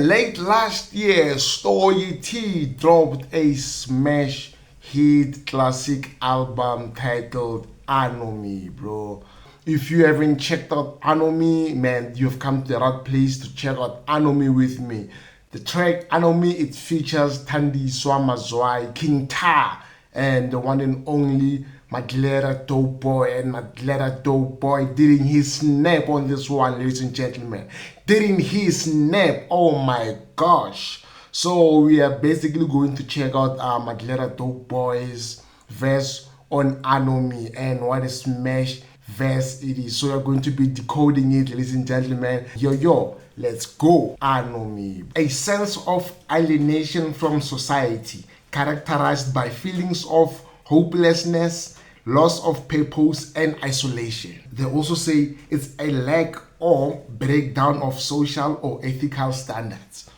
Late last year, Stogie T dropped a smash hit classic album titled ANOMY, bro. If you haven't checked out ANOMY, man, you've come to the right place to check out ANOMY with me. The track ANOMY, it features Thandi Swamazwai, King Ta, and the one and only Maglera Doe Boy. And Maglera Doe Boy didn't his snap on this one, ladies and gentlemen. Didn't he snap? Oh my gosh. So we are basically going to check out Maglera Doe Boy's verse on ANOMY, and what a smash verse it is. So we're going to be decoding it, ladies and gentlemen. Yo, let's go. ANOMY. A sense of alienation from society, characterized by feelings of hopelessness, loss of purpose, and isolation. They also say it's a lack or breakdown of social or ethical standards.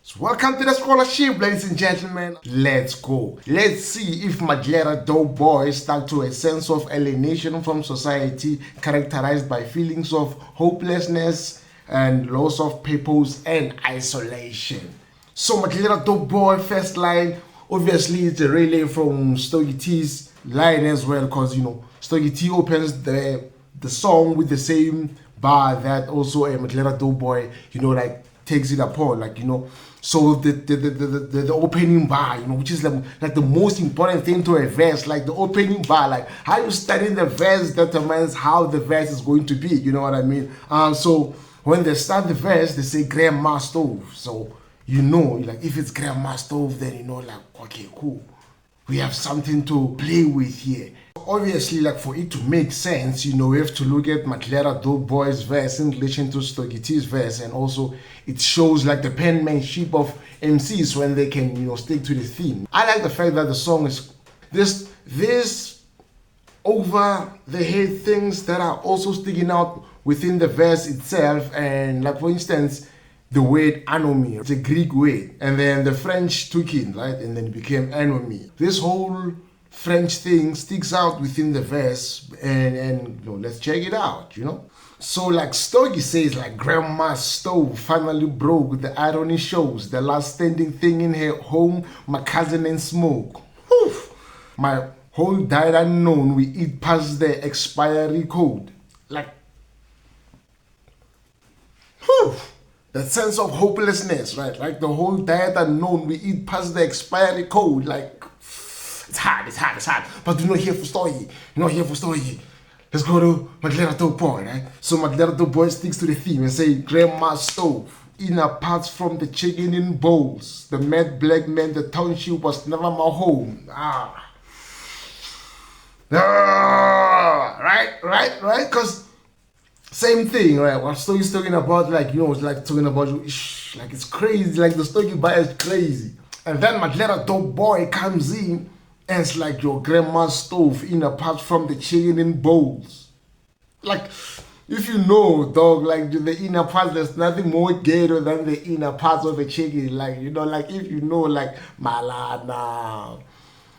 So welcome to the scholarship, ladies and gentlemen. Let's go. Let's see if Maglera Doe Boy stuck to a sense of alienation from society, characterized by feelings of hopelessness and loss of purpose and isolation. So Maglera Doe Boy, first line, obviously it's a relay from Stogie T's line as well, because Stogie T opens the song with the same bar that also a Maglera Doe Boy takes it upon, so the opening bar, which is like the most important thing to a verse, like the opening bar, like how you studying the verse determines how the verse is going to be, you know what I mean? So when they start the verse, they say grandma stove. So if it's grandma stove, then okay, cool, we have something to play with here. Obviously, for it to make sense, we have to look at Maglera Doe Boy's verse in relation to Stogie T's verse, and also it shows the penmanship of MCs when they can, stick to the theme. I like the fact that the song is this over the head things that are also sticking out within the verse itself, and for instance, the word ANOMY, it's a Greek word, and then the French took it, right, and then it became ANOMY. This whole French thing sticks out within the verse, and let's check it out, So Stogie says, grandma's stove finally broke, the irony shows, the last standing thing in her home, my cousin and smoke. Oof. My whole diet unknown, we eat past the expiry code. That sense of hopelessness, right? The whole diet unknown, we eat past the expiry code, it's hard. But we're not here for Stogie. Let's go to Maglera Doe Boy, right? So Maglera Doe Boy sticks to the theme and say, grandma's stove, inner parts from the chicken in bowls. The mad black man, the township was never my home. Right? Because same thing, right? What Stogie's talking about, it's talking about, it's crazy, the Stogie bar is crazy. And then Maglera Doe Boy comes in, and it's your grandma's stove in apart from the chicken in bowls. If you know, dog, the inner parts, there's nothing more ghetto than the inner parts of a chicken. If you know, malana,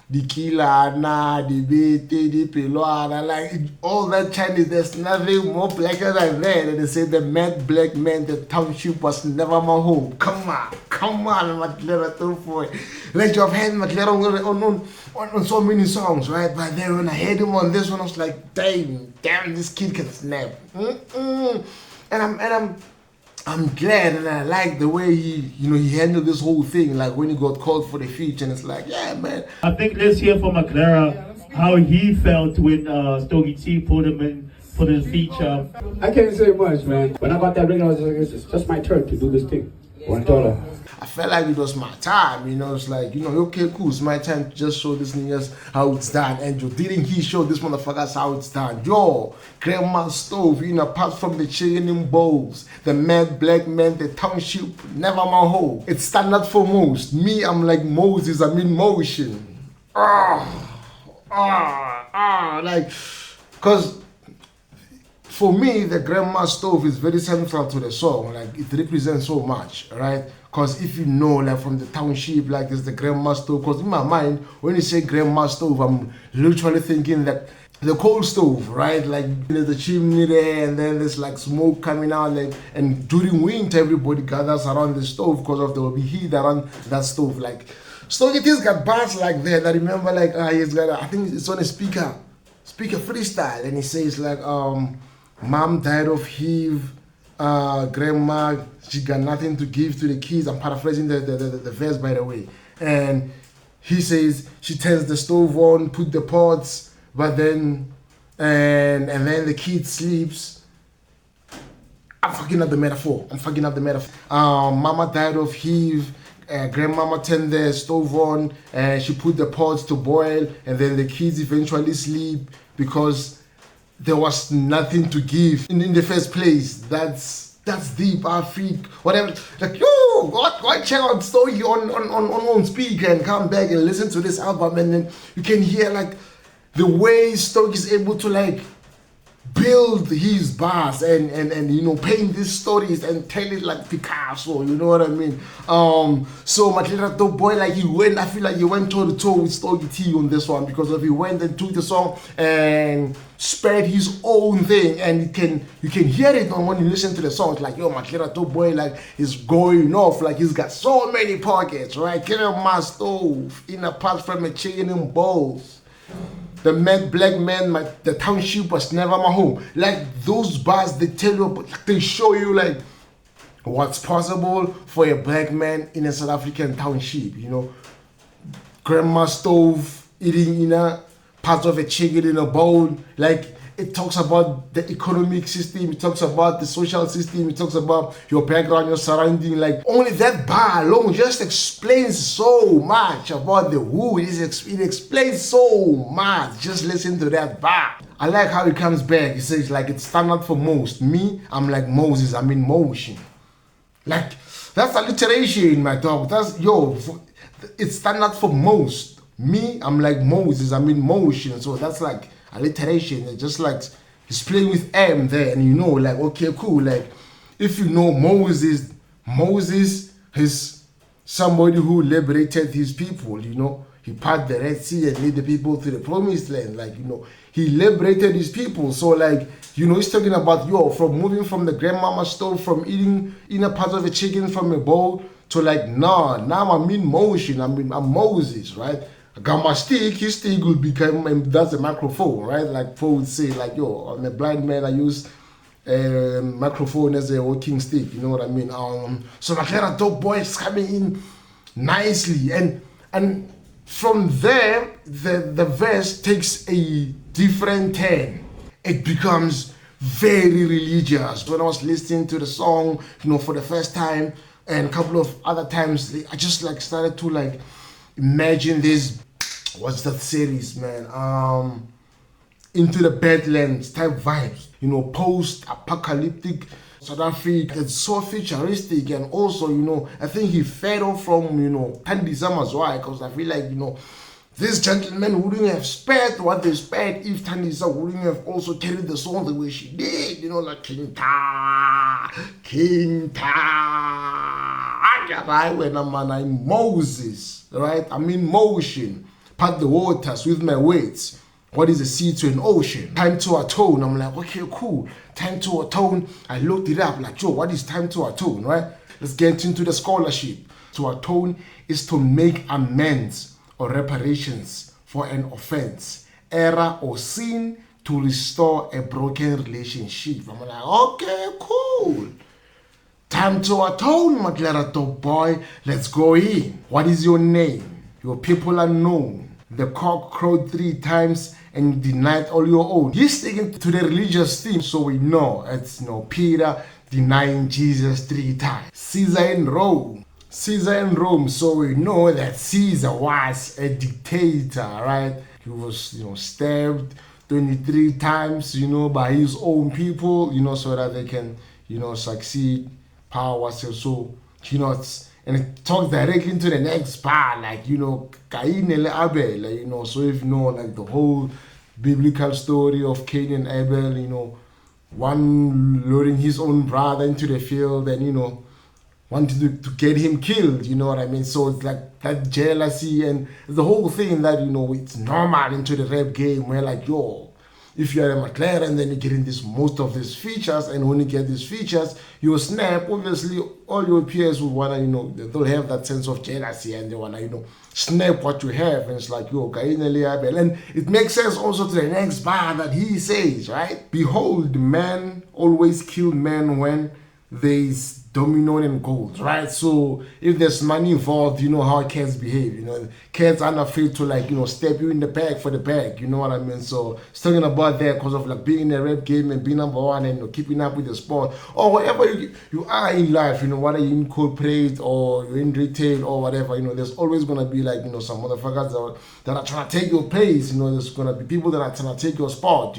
the kilana, the bete, the peluana, all that Chinese, there's nothing more blacker than that. And they say the mad black man, the township was never my home. Come on, Maglera Doe Boy. You have had Maglera on so many songs, right? But then when I heard him on this one, I was like, damn, this kid can snap. And I'm glad, and I like the way he handled this whole thing. When he got called for the feature, and it's yeah, man. I think let's hear from Maglera how he felt when Stogie T put him in for the feature. I can't say much, man. When I got that ring, I was it's just my turn to do this thing. I felt like it was my time, it's okay, cool, it's my time to just show this niggas how it's done. And didn't he show this motherfuckers how it's done? Grandma's stove, apart from the chicken in bowls, the mad black man, the township, never my home. It's standard for most. Me, I'm like Moses, I'm in motion. Because for me, the grandma's stove is very central to the song. It represents so much, right? Because if you know, from the township, it's the grandma's stove. Because in my mind, when you say grandma's stove, I'm literally thinking that the coal stove, right? Like there's a chimney there, and then there's like smoke coming out, like, and during winter everybody gathers around the stove because of there will be heat around that stove. Like Stogie T's got bars like that. I remember like he's got I think it's on a speaker freestyle, and he says like mom died of HIV, grandma she got nothing to give to the kids. I'm paraphrasing the verse, by the way. And he says she turns the stove on, put the pots. But then, and then the kid sleeps. I'm fucking up the metaphor. Mama died of HIV. Grandmama turned the stove on and she put the pots to boil. And then the kids eventually sleep because there was nothing to give in the first place. That's deep, I think. Whatever. Like, yo, go check out Stogie on speaker and come back and listen to this album. And then you can hear like the way Stogie is able to like build his bars and paint these stories and tell it like Picasso, you know what I mean? So Maglera Doe Boy, like I feel like he went toe to toe with Stogie T on this one, because he went and took the song and spread his own thing, and you can hear it when you listen to the song. It's like, yo, Maglera Doe Boy like is going off, like he's got so many pockets, right? Get on my stove, in a pot from a chicken and balls. The black man, the township was never my home. Like those bars, they tell you, they show you like what's possible for a black man in a South African township. You know, grandma stove, eating in a part of a chicken in a bowl. Like it talks about the economic system, it talks about the social system, it talks about your background, your surrounding. Like only that bar alone just explains so much about the who. It explains so much. Just listen to that bar. I like how it comes back. It says like it's standard for most. Me, I'm like Moses, I'm in motion. Like that's alliteration, my dog. That's it's standard for most. Me, I'm like Moses, I'm in motion. So that's like alliteration. It's just like he's playing with M there, and you know, like, okay, cool. Like if you know Moses is somebody who liberated his people. You know, he parted the Red Sea and led the people to the promised land. Like, you know, he liberated his people. So like, you know, he's talking about from moving from the grandmama stove, from eating in a part of a chicken from a bowl, to like, now I'm in motion. I'm Moses, right? I got my stick, his stick will become, and that's a microphone, right? Like Paul would say, like, yo, I'm a blind man, I use a microphone as a walking stick, you know what I mean? So Maglera Doe Boy is coming in nicely, and from there, the verse takes a different turn. It becomes very religious. When I was listening to the song, you know, for the first time, and a couple of other times, I just like started to like imagine this, what's that series, man? Into the Badlands type vibes, you know, post-apocalyptic South Africa. It's so futuristic, and also, you know, I think he fed off from, you know, Thandisam as well, because I feel like, you know, this gentleman wouldn't have spared what they spared if Thandisam wouldn't have also carried the song the way she did, you know, like King Ta, when I'm Moses, right? I'm in motion, part the waters with my weights. What is a sea to an ocean? Time to atone. I'm like, okay, cool. Time to atone. I looked it up, like, Joe, what is time to atone, right? Let's get into the scholarship. To atone is to make amends or reparations for an offense, error, or sin, to restore a broken relationship. I'm like, okay, cool. Time to atone, Maglera Doe Boy. Let's go in. What is your name? Your people are known. The cock crowed 3 times and you denied all your own. He's sticking to the religious theme, so we know it's, you know, Peter denying Jesus 3 times. Caesar in Rome, so we know that Caesar was a dictator, right? He was, you know, stabbed 23 times, you know, by his own people, you know, so that they can, you know, succeed. Power, so, you know, and it talks directly into the next part, like, you know, Cain and Abel, like, you know, so if you know, like, the whole biblical story of Cain and Abel, you know, one luring his own brother into the field and, you know, wanted to get him killed, you know what I mean? So it's like that jealousy and the whole thing that, you know, it's normal into the rap game where, like, yo, if you're a Maglera and then you're getting most of these features, and when you get these features, you snap. Obviously, all your peers will wanna, they'll have that sense of jealousy and they wanna, snap what you have. And it's like, yo, and it makes sense also to the next bar that he says, right? Behold, man always kill man when there's dominion and gold, right? So if there's money involved, you know how cats behave. Cats aren't afraid to step you in the bag for the bag. You know what I mean? So it's talking about that because of being in a rap game and being number one and keeping up with the sport or whatever you are in life. Whether you're in corporate or you're in retail or whatever. There's always gonna be some motherfuckers that are trying to take your place. There's gonna be people that are trying to take your spot.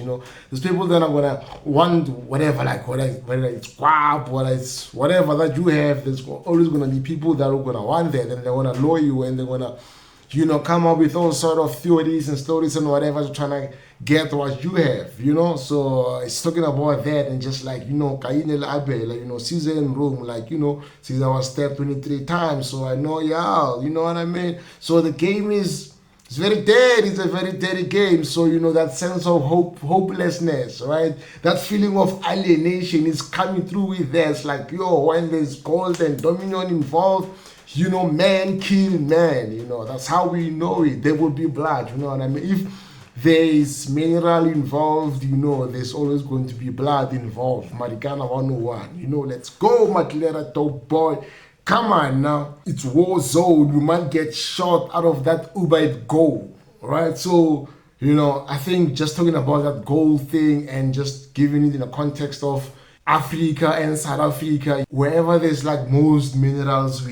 There's people that are gonna want whatever, whether it's guap, whether it's whatever that you have. There's always going to be people that are going to want that, and they want to know you, and they're going to come up with all sort of theories and stories and whatever to trying to get what you have, so it's talking about that. And just Kainel Abel, Caesar in Rome, Caesar was stabbed 23 times, so I know y'all, you know what I mean? So the game it's very dead. It's a very dirty game. So, that sense of hopelessness, right? That feeling of alienation is coming through with that. It's like, when there's gold and dominion involved, man kill man. That's how we know it. There will be blood, you know what I mean? If there's mineral involved, there's always going to be blood involved. Marikana 101, let's go, Maglera Doe Boy. Come on now, it's war zone. You might get shot out of that Uber goal, right? So, I think just talking about that goal thing and just giving it in the context of Africa and South Africa, wherever there's most minerals,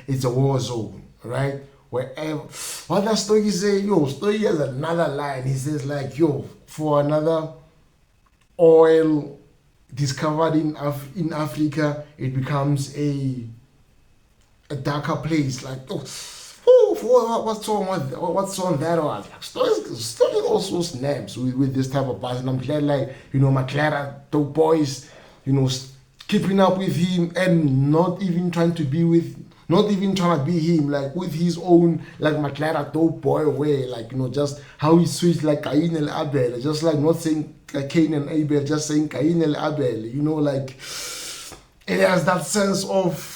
it's a war zone, right? Wherever. What does Stogie say? Stogie has another line. He says for another oil discovered in Africa, it becomes a darker place. What's on that one? Stogie also snaps with this type of person. I'm glad Maglera Doe Boys, keeping up with him and not even trying to be him, with his own Maglera Doe Boy way, just how he switched Cain and Abel, just not saying Cain and Abel, just saying Cain and Abel, it has that sense of,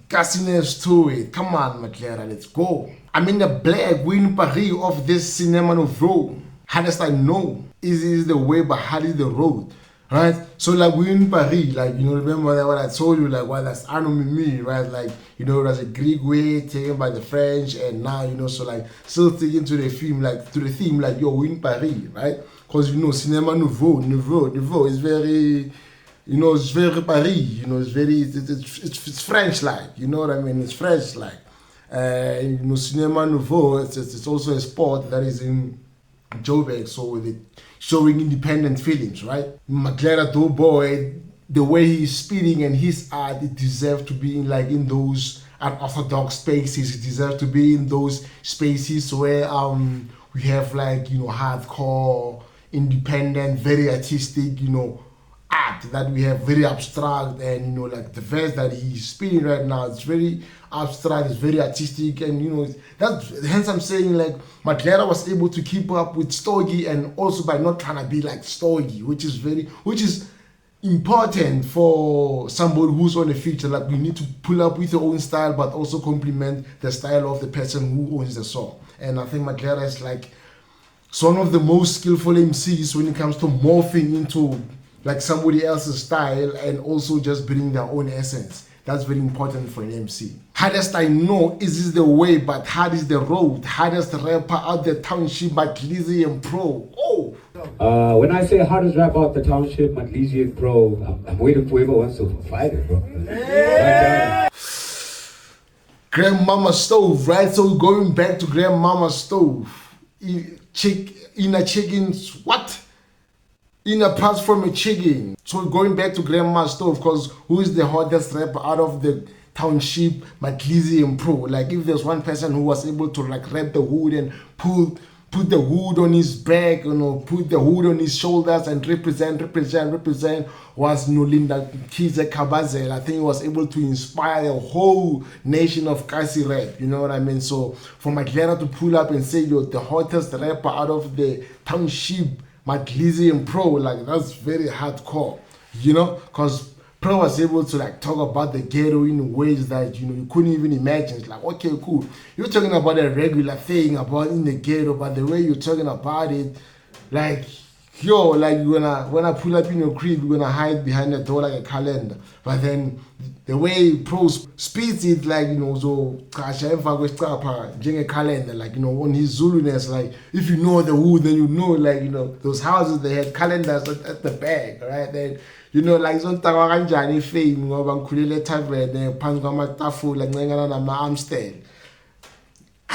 gassiness to it. Come on, Maglera, let's go. I'm in the black win Paris of this cinema novel. Hardest I know is the way, but hard is the road, right? So we in Paris, remember that what I told you, that's ANOMY, right? There's a Greek way taken by the French, and now still taken to the film, we in Paris, right? Because cinema nouveau is very. It's very Paris, it's French-like, you know what I mean? It's French-like. Cinema Nouveau, it's also a sport that is in Joburg, so with it showing independent films, right? Maglera Doe Boy, the way he's speaking and his art, it deserves to be in those unorthodox spaces. It deserves to be in those spaces where we have hardcore, independent, very artistic, art that we have, very abstract, and the verse that he's spinning right now, it's very abstract, it's very artistic, and that's hence I'm saying Maglera was able to keep up with Stogie, and also by not trying to be like Stogie, which is important for somebody who's on a feature. You need to pull up with your own style, but also complement the style of the person who owns the song. And I think Maglera is one of the most skillful MCs when it comes to morphing into somebody else's style and also just bringing their own essence. That's very important for an MC. Hardest I know is the way, but hard is the road. Hardest rapper out the township, Maglera and Pro. Oh! When I say hardest rapper out the township, Maglera and Pro, I'm waiting for whoever wants to fight it, bro. Yeah. Grandmama Stove, right? So going back to Grandmama Stove. Inner chickens, what? In a pass from a chicken. So going back to Grandma Stove, because who is the hottest rapper out of the township, Maglera and Pro? If there's one person who was able to rap the hood and pull put the hood on his back, put the hood on his shoulders and represent, was Nolinda Kize Kabazel. I think he was able to inspire the whole nation of Kasi rap, you know what I mean? So for Maglera to pull up and say, yo, the hottest rapper out of the township, Maglisian Pro, like that's very hardcore, because Pro was able to like talk about the ghetto in ways that you couldn't even imagine. It's like, okay, cool. You're talking about a regular thing about in the ghetto, but the way you're talking about it, like, yo, like when I pull up in your crib, you're gonna hide behind the door like a calendar. But then the way Pro speaks it, like, so a calendar, like, on his Zuluness, like if you know the wood, then you know, like, those houses, they had calendars at the back, right? Then like zontakwa kanjani fame ngoba ngikhulele tavern phansi kwamatafula ngincengana nama-Amstel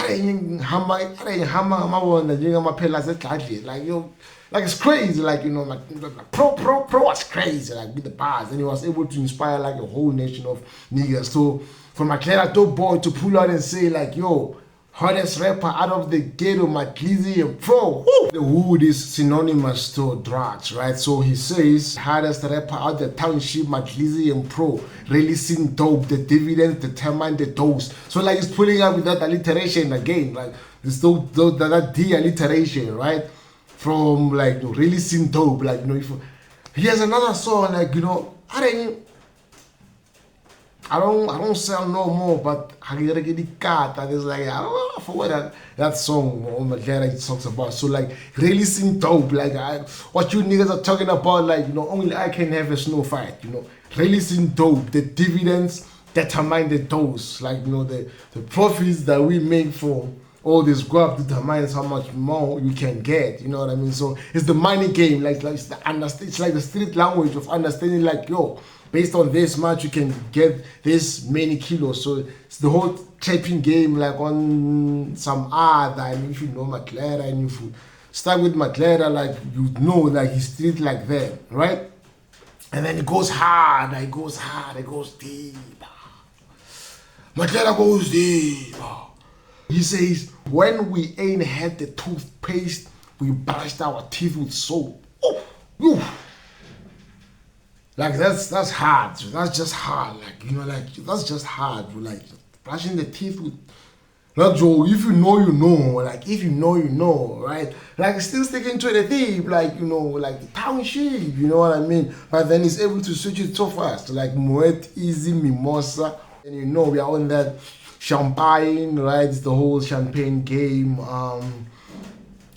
ngihamba ngamabona njengamaphela asedladleni, like like it's crazy, like like pro was crazy, like with the bars, and he was able to inspire like a whole nation of niggas. So for Maglera Doe Boy to pull out and say like, yo, hottest rapper out of the ghetto, Maglisian Pro. Woo! The wood is synonymous to drugs, right? So he says, hottest rapper out the township, Maglisian Pro, releasing dope, the dividends determine the dose. So like he's pulling up with that alliteration again, like this that D alliteration, right? From like releasing dope, like if he has another song, like I don't sell no more, but I gotta get the cat. And it's like, I don't know, I forgot that song Maglera talks about. So like releasing dope, like what you niggas are talking about, like only I can have a snow fight, releasing dope, the dividends determine the dose, like the profits that we make from all this grab determines how much more you can get, you know what I mean? So it's the money game, like it's like the street language of understanding, like, yo, based on this much you can get this many kilos. So it's the whole trapping game, like on some other. And if you know Maglera and if you start with Maglera, like like he's street like that, right? And then it goes hard, it goes deep. Maglera goes deep. He says, when we ain't had the toothpaste, we brushed our teeth with soap. Oh, like that's hard. That's just hard. Like like that's just hard. Like brushing the teeth with. Like Joe, if you know, you know. Like if you know, you know, right? Like still sticking to the theme, like like the township. You know what I mean? But then he's able to switch it so fast, like Moet, Easy, Mimosa, and we are on that. Champagne, right? It's the whole champagne game.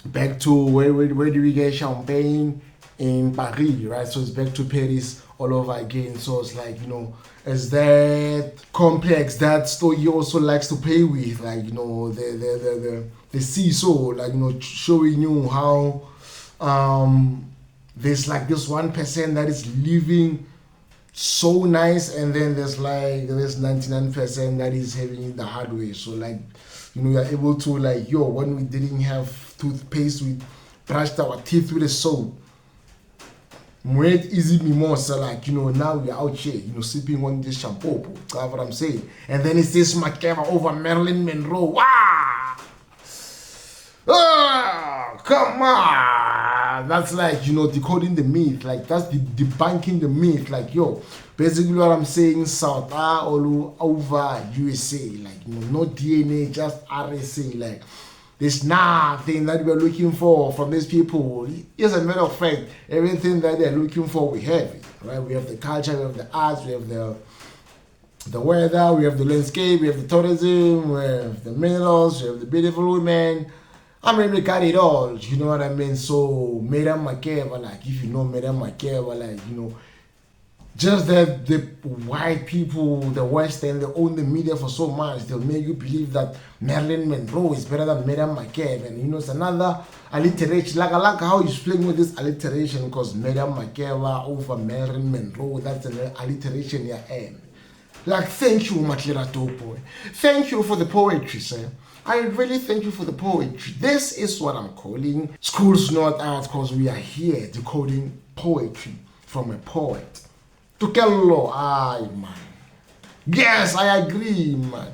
Back to where do we get champagne? In Paris, right? So it's back to Paris all over again. So it's like, it's that complex that Stogie also likes to play with, like, the seesaw, like, showing you how there's like this 1% that is living so nice, and then there's 99% that is having it the hard way. So like, you're able to like, yo, when we didn't have toothpaste, we brushed our teeth with a soap. Moet easy mimosa, like now we're out here, sipping on this shampoo. That's what I'm saying. And then it's this Maglera over Marilyn Monroe. Wow! Come on! That's like, decoding the myth. Like, that's debunking the myth. Like, yo, basically what I'm saying, South all over USA. Like, no DNA, just RSA. Like, there's nothing that we're looking for from these people. As a matter of fact, everything that they're looking for, we have it. Right? We have the culture, we have the arts, we have the weather, we have the landscape, we have the tourism, we have the minerals, we have the beautiful women. I mean, we got it all, you know what I mean? So, Madame Maglera, like, if you know Madame Maglera, like, just that the white people, the West, and they own the media for so much, they'll make you believe that Marilyn Monroe is better than Madame Maglera. And, it's another alliteration. Like, I like how he's playing with this alliteration, because Madame Maglera over Marilyn Monroe, that's an alliteration you're in. Like, thank you, Maglera Doe Boy. Thank you for the poetry, sir. I really thank you for the poetry. This is what I'm calling Schools Not Art, because we are here decoding poetry from a poet. Tukello, man. Yes, I agree, man.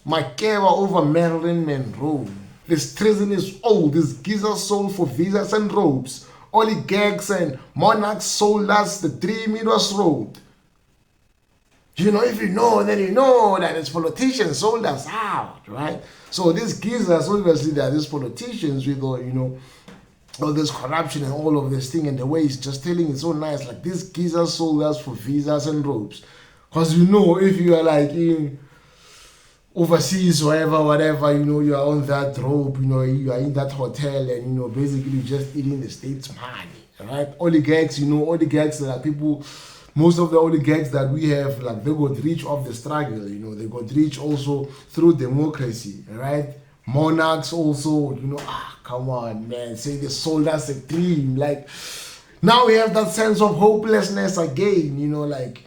Maglera over Marilyn Monroe. This treason is old. This geezer sold for visas and robes. Oligarchs and monarchs sold us the dream it was road. You know, if you know, then you know that it's politicians sold us out, right? So these geezers, obviously, they are these politicians with all, you know, all this corruption and all of this thing, and the way he's just telling it so nice, like these geezers sold us for visas and robes. Because you know, if you are like in overseas or whatever, you know, you are on that robe, you know, you are in that hotel, and you know, basically you're just eating the state's money, right? Oligarchs, you know, oligarchs are people. Most of the oligarchs that we have, like, they got rich off the struggle, you know, they got rich also through democracy, right? Monarchs also, you know, come on, man, say they sold us a dream. Like, now we have that sense of hopelessness again, you know, like,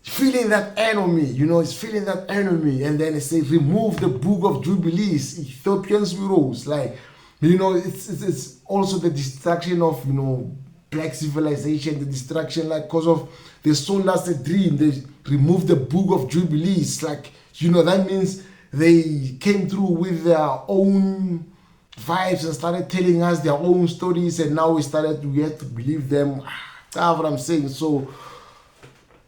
feeling that enemy, you know, it's feeling that enemy. And then it says, remove the book of Jubilees, Ethiopians we rose. Like, you know, it's also the destruction of, you know, black civilization, the destruction, like, because of they sold us a dream, they removed the book of Jubilees, like, you know, that means they came through with their own vibes and started telling us their own stories, and now we had to believe them. That's what I'm saying. So,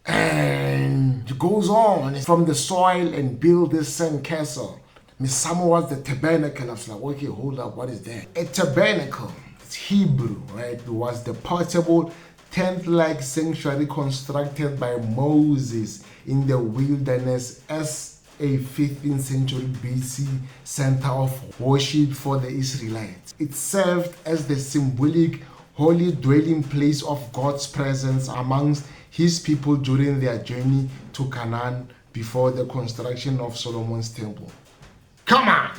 and it goes on, from the soil and build this sand castle. Misamo was the tabernacle. I was like, okay, hold up, what is that? A tabernacle, it's Hebrew, right? It was the portable tent-like sanctuary constructed by Moses in the wilderness as a 15th century BC center of worship for the Israelites. It served as the symbolic holy dwelling place of God's presence amongst his people during their journey to Canaan before the construction of Solomon's temple. Come on!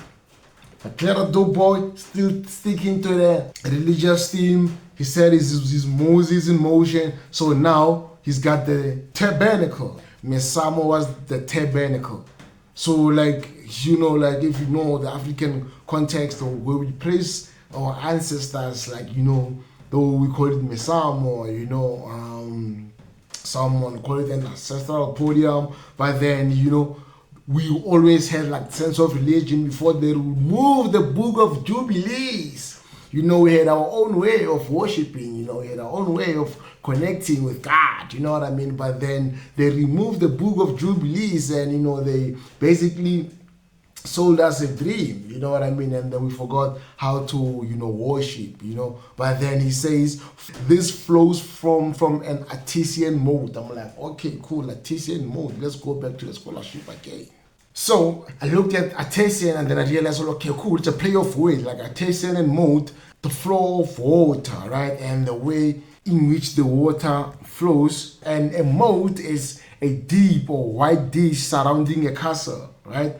Maglera Doe Boy still sticking to the religious theme. He said his Moses in motion, so now he's got the tabernacle. Mesamo was the tabernacle. So, like, you know, like, if you know the African context, or where we place our ancestors, like, you know, though we call it Mesamo, you know, someone call it an ancestral podium, but then, you know, we always had like sense of religion before they removed the book of Jubilees. You know, we had our own way of worshiping, you know, we had our own way of connecting with God, you know what I mean? But then they removed the book of Jubilees, and, you know, they basically sold us a dream, you know what I mean? And then we forgot how to, you know, worship, you know. But then he says this flows from an artisan mode. I'm like, okay, cool, artisan mode. Let's go back to the scholarship again. So I looked at artisan, and then I realized, okay, cool, it's a play of words, like artisan and mode, the flow of water, right? And the way in which the water flows. And a moat is a deep or wide dish surrounding a castle, right?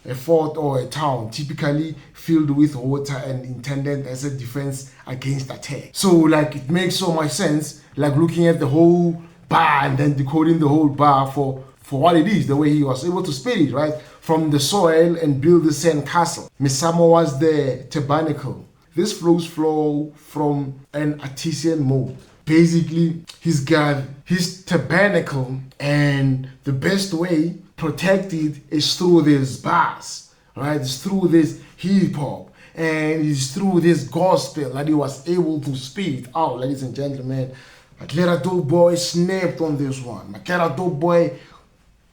A fort or a town, typically filled with water and intended as a defense against attack. So, like, it makes so much sense, like looking at the whole bar and then decoding the whole bar for what it is, the way he was able to spit it, right? From the soil and build the sand castle. Misamo was the tabernacle. This flow from an artisan mode. Basically, he's got his tabernacle, and the best way protected is through these bars, right? It's through this hip hop, and it's through this gospel that he was able to spit out, ladies and gentlemen. Maglera Doe Boy snapped on this one. Maglera Doe Boy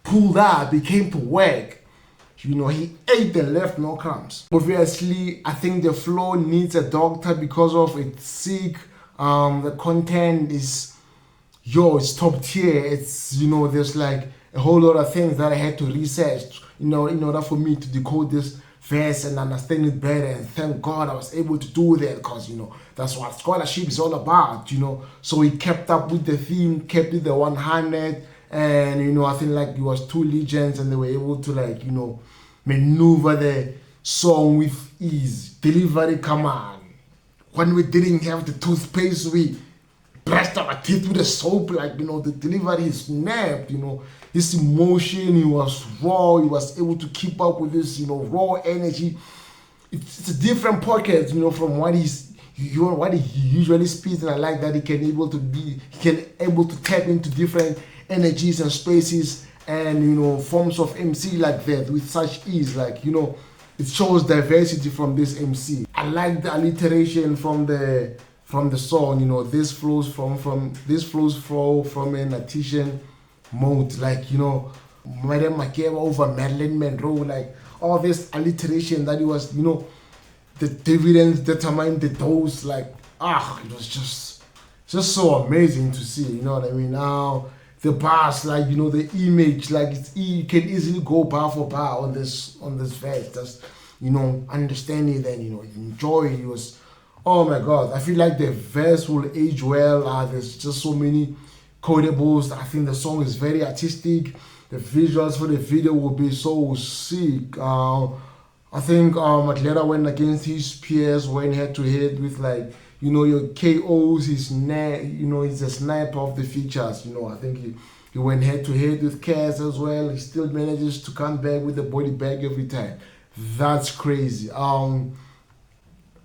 pulled up, he came to work. You know, he ate and left no crumbs. Obviously, I think the flow needs a doctor because of its sick. The content is, it's top tier. It's, you know, there's like a whole lot of things that I had to research, you know, in order for me to decode this verse and understand it better. And thank God I was able to do that, because, you know, that's what scholarship is all about, you know. So he kept up with the theme, kept it the 100, and, you know, I think like it was two legends, and they were able to, like, you know, maneuver the song with ease. Delivery, come on. When we didn't have the toothpaste, we brushed our teeth with the soap, like, you know, the delivery snapped, you know, his emotion, he was raw, he was able to keep up with this, you know, raw energy. It's a different pocket, you know, from what he usually speaks, and I like that he can able to tap into different energies and spaces and, you know, forms of MC like that with such ease, like, you know, it shows diversity from this MC. I like the alliteration from the song. You know, this flows from an artisan mode, like, you know, Madam Makewa over Marilyn Monroe, like all this alliteration that he was, you know, the dividends determine the dose, like it was just so amazing to see, you know what I mean? Now the bars, like, you know, the image, like you can easily go bar for bar on this verse, just, you know, understand it and, you know, enjoy it. It was, oh my god, I feel like the verse will age well. There's just so many quotables. I think the song is very artistic. The visuals for the video will be so sick. I think Maglera went against his peers, went head to head with, like, you know, your KOs, you know, he's a sniper of the features. You know, I think he went head to head with Cass as well. He still manages to come back with the body bag every time. That's crazy.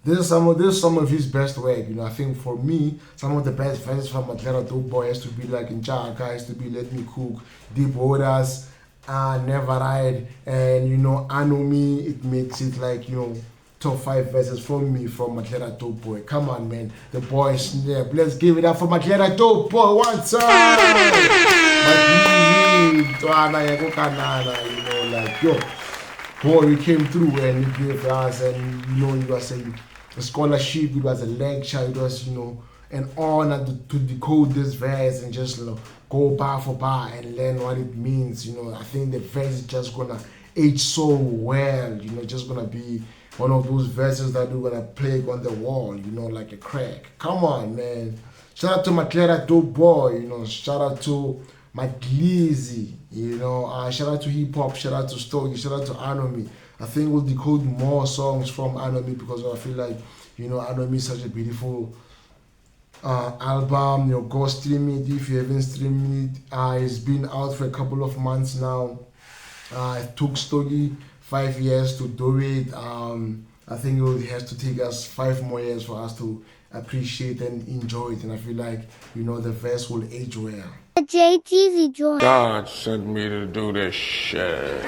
This is some of his best work. You know, I think for me, some of the best verses from Maglera Doe Boy has to be like Njaka, has to be Let Me Cook, Deep Waters, Never Ride, and, you know, ANOMY. It makes it like, you know, top 5 verses from me from Maglera Doe Boy. Come on, man, the boy snap. Let's give it up for Maglera Doe Boy. What's up? You know, like, yo, boy, you came through and you gave us, and, you know, it was a scholarship, it was a lecture, it was, you know, an honor to decode this verse and just, you know, go bar for bar and learn what it means. You know, I think the verse is just gonna age so well, you know, just gonna be one of those verses that we're gonna play on the wall, you know, like a crack. Come on, man. Shout out to Maglera Doe Boy, you know, shout out to Maglizzy, you know, shout out to hip hop, shout out to Stogie, shout out to ANOMY. I think we'll decode more songs from ANOMY because I feel like, you know, ANOMY is such a beautiful album. You know, go stream it if you haven't streamed it. It's been out for a couple of months now. It took Stogie 5 years to do it. I think it has to take us 5 more years for us to appreciate and enjoy it. And I feel like, you know, the verse will age well. JTZ joint. God sent me to do this shit.